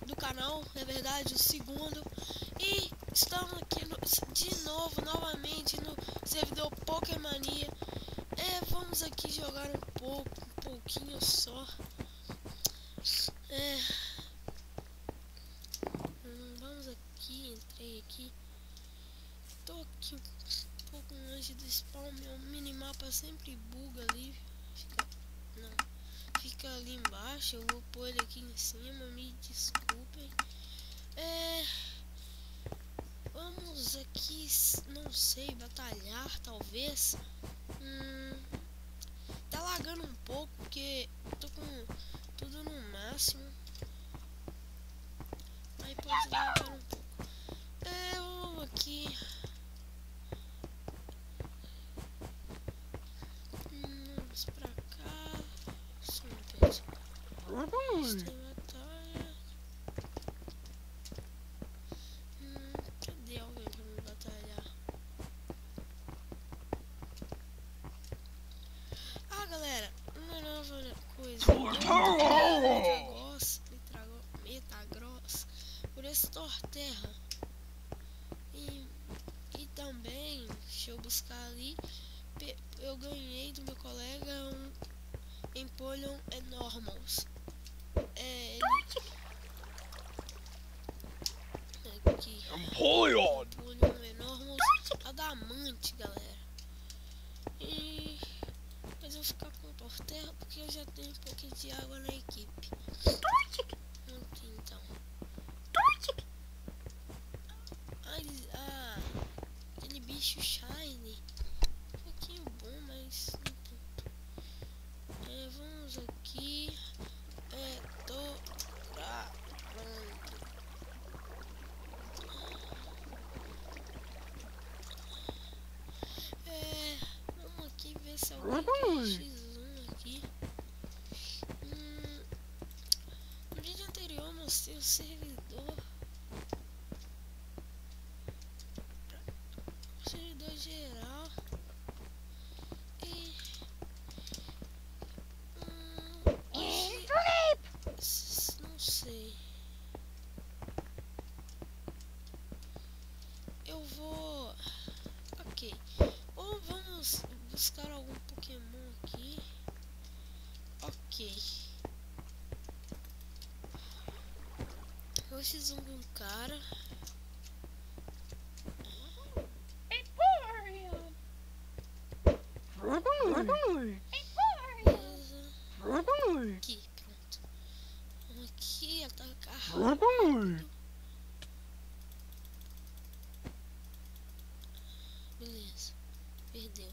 do canal, na verdade, o segundo. E estamos aqui novamente no servidor Pokémania. Vamos aqui jogar um pouquinho só. Vamos aqui, entrei aqui. Tô aqui um pouco longe do spawn, meu minimapa sempre buga ali. Fica ali embaixo, eu vou pôr ele aqui em cima, me desculpem. Vamos aqui, não sei, batalhar talvez. Tá lagando um pouco porque tô com tudo no máximo. Aí pode lagar um pouco. Vamos aqui. Vamos pra cá. Só um pet. Tem batalha. Cadê alguém pra me batalhar? Galera, uma nova coisa. Metagross por esse Torterra. E também, deixa eu buscar ali. Eu ganhei do meu colega um Empoleon Enormous. Aqui. Empoleon Enormous Adamante, galera. E mas eu vou ficar com o Torterra porque eu já tenho um pouquinho de água na equipe. Então. Aquele bicho shiny. Um pouquinho bom, mas não tanto. Vamos aqui. Tô gravando. Vamos aqui ver se alguém quer X1 aqui. No vídeo anterior eu mostrei o servidor. Servidor geral. E não sei. Eu vou. Ok. Ou vamos buscar algum Pokémon aqui. Ok. Eu fiz um cara. Aqui, pronto. Vamos aqui atacar rápido. Beleza, perdeu.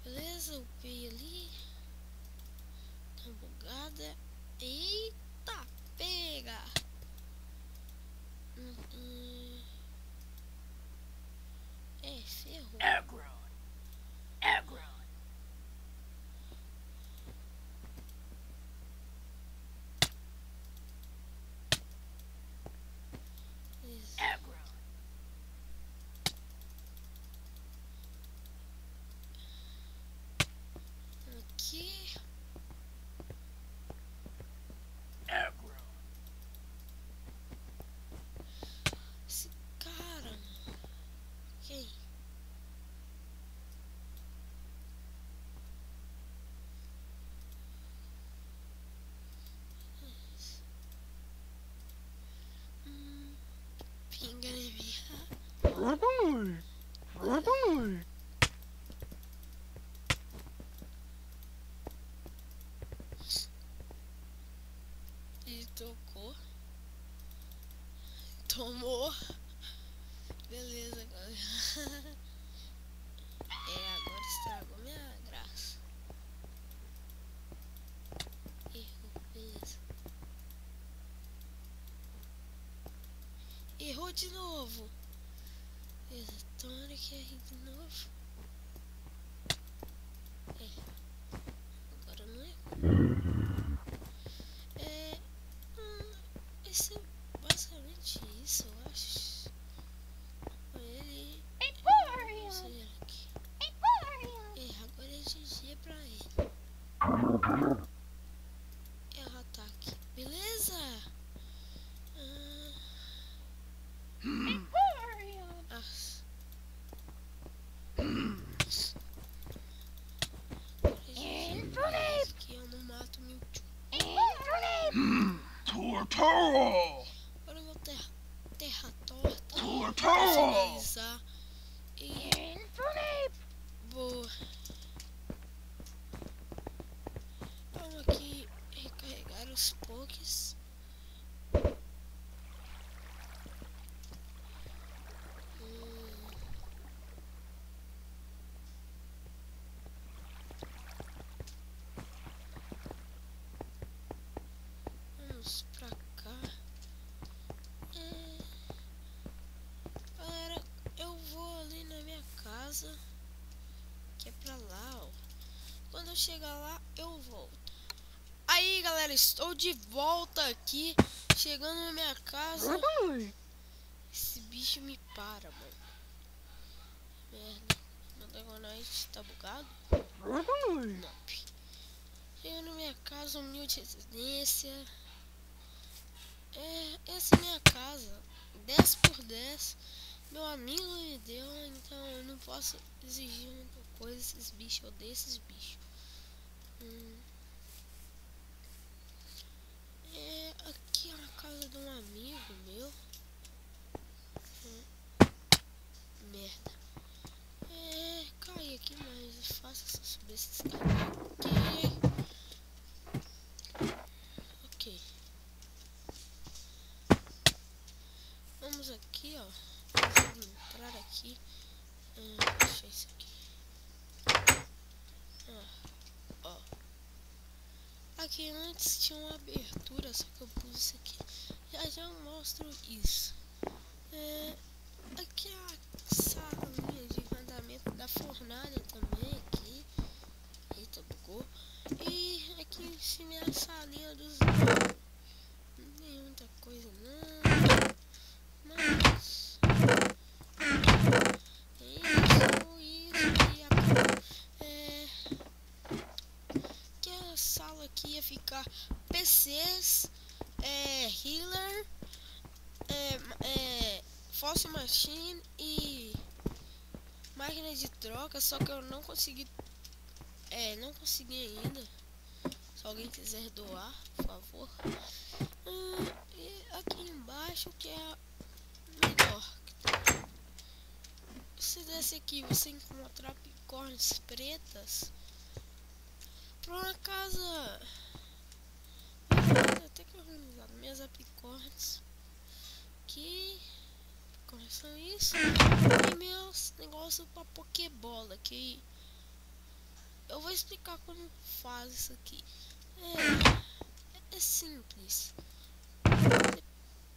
Beleza, upei ali. Tá bugada. Eita, pega! Ferrou. Aggro. Aqui. Esse cara, mano. Ok. Pinga em mim. Ele tocou. Tomou. Beleza, galera. Agora estragou minha graça. Errou, beleza. Errou de novo. Beleza, tomara que erre de novo. Agora não errou. Vai ser basicamente isso, eu acho. Ele. Não sei aqui. Agora é GG pra ele. Tortoro! Agora eu vou terra torta. Tortoro! Pra finalizar. E vou... Vamos aqui recarregar os pokés. Vamos pra cá. Galera, eu vou ali na minha casa, que é pra lá, ó. Quando eu chegar lá, eu volto. Aí, galera, estou de volta aqui, chegando na minha casa. Esse bicho me para, mano. Merda, meu Dragonite tá bugado? Não. Chegando na minha casa, humilde residência. Essa é minha casa, 10 por 10. Meu amigo me deu, então eu não posso exigir muita coisa. Esses bichos, eu odeio esses bichos. Aqui é a casa de um amigo meu. Merda. Cai aqui, mas é fácil só subir esses caras aqui. Ok. Vamos aqui, ó. Vamos entrar aqui. Deixa isso aqui. Ó. Aqui antes tinha uma abertura, só que eu pus isso aqui. Já eu mostro isso. Aqui é a salinha de encantamento da fornalha também aqui. Eita, bugou. E aqui em cima é a salinha dos... Não tem muita coisa não. Mas... Aquela sala aqui ia ficar PCs, healer, Fossil Machine e máquina de troca, só que eu não consegui ainda. Se alguém quiser doar, por favor. E aqui embaixo que é melhor. Se desce aqui, você encontrar picórnios pretas. Pra uma casa até que organizada. Minhas apicórnios aqui. São isso. E meus negócios pra Pokébola. Que eu vou explicar como faz isso aqui. É simples. Você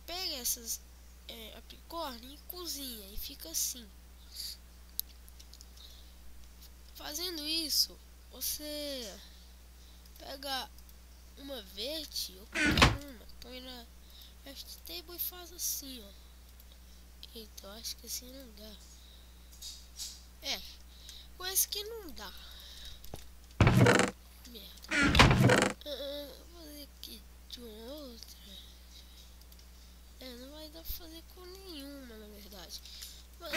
pega essas apicórnios e cozinha. E fica assim. Fazendo isso, você pega uma verde ou qualquer uma, põe na craft table e faz assim, ó. Eita, eu acho que assim não dá. Com esse aqui não dá. Merda. Vou fazer aqui de uma outra. Não vai dar pra fazer com nenhuma, na verdade. Mas...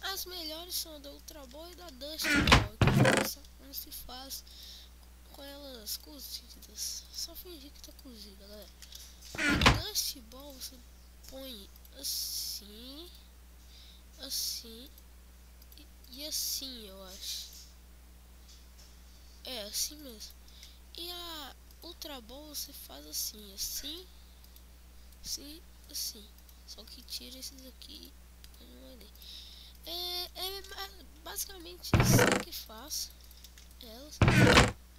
as melhores são a da Ultra Ball e da Dust Ball. Como se faz com elas cozidas. Só fingir que tá cozida, galera. A Dust Ball você põe assim, assim e assim, eu acho. Assim mesmo. E a Ultra Ball você faz assim, assim, assim, assim. Só que tira esses aqui. Basicamente isso que faço. Elas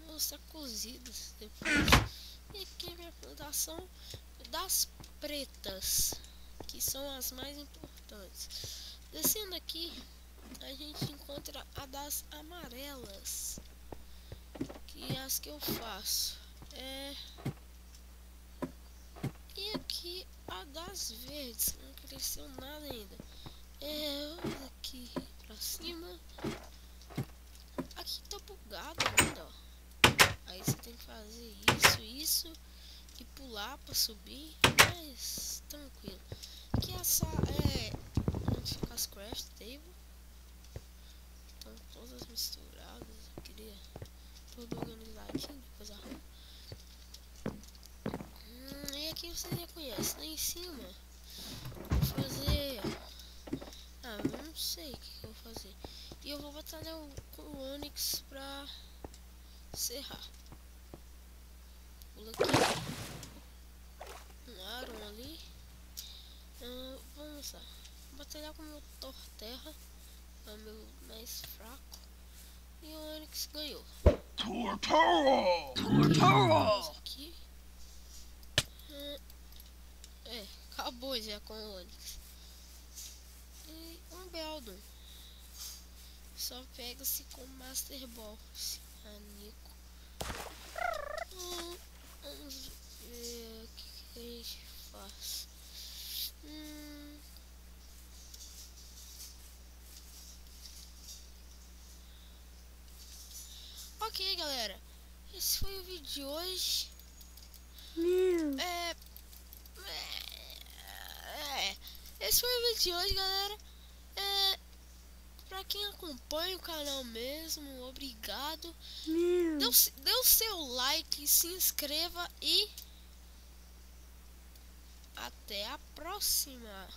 vão estar cozidas depois. E aqui é a minha plantação das pretas, que são as mais importantes. Descendo aqui, a gente encontra a das amarelas, que é as que eu faço. E aqui a das verdes, não cresceu nada ainda. Vamos aqui pra cima. Aqui tá bugado ainda, ó. Aí você tem que fazer isso e pular pra subir, mas tranquilo. Aqui essa onde fica as craft table. Estão todas misturadas. Eu queria tudo batalhar com o Onix pra encerrar. Pula aqui. Um Aron ali. Vamos lá. Batalhar com o meu Torterra. É o meu mais fraco. E o Onix ganhou. Torterra! Vamos aqui. Acabou já com o Onix. E um Beldum. Só pega-se com Master Ball. Nico. Vamos ver o que a gente faz. Ok, galera. Esse foi o vídeo de hoje. Esse foi o vídeo de hoje, galera. Pra quem acompanha o canal mesmo, obrigado. Dê o seu like, se inscreva e até a próxima.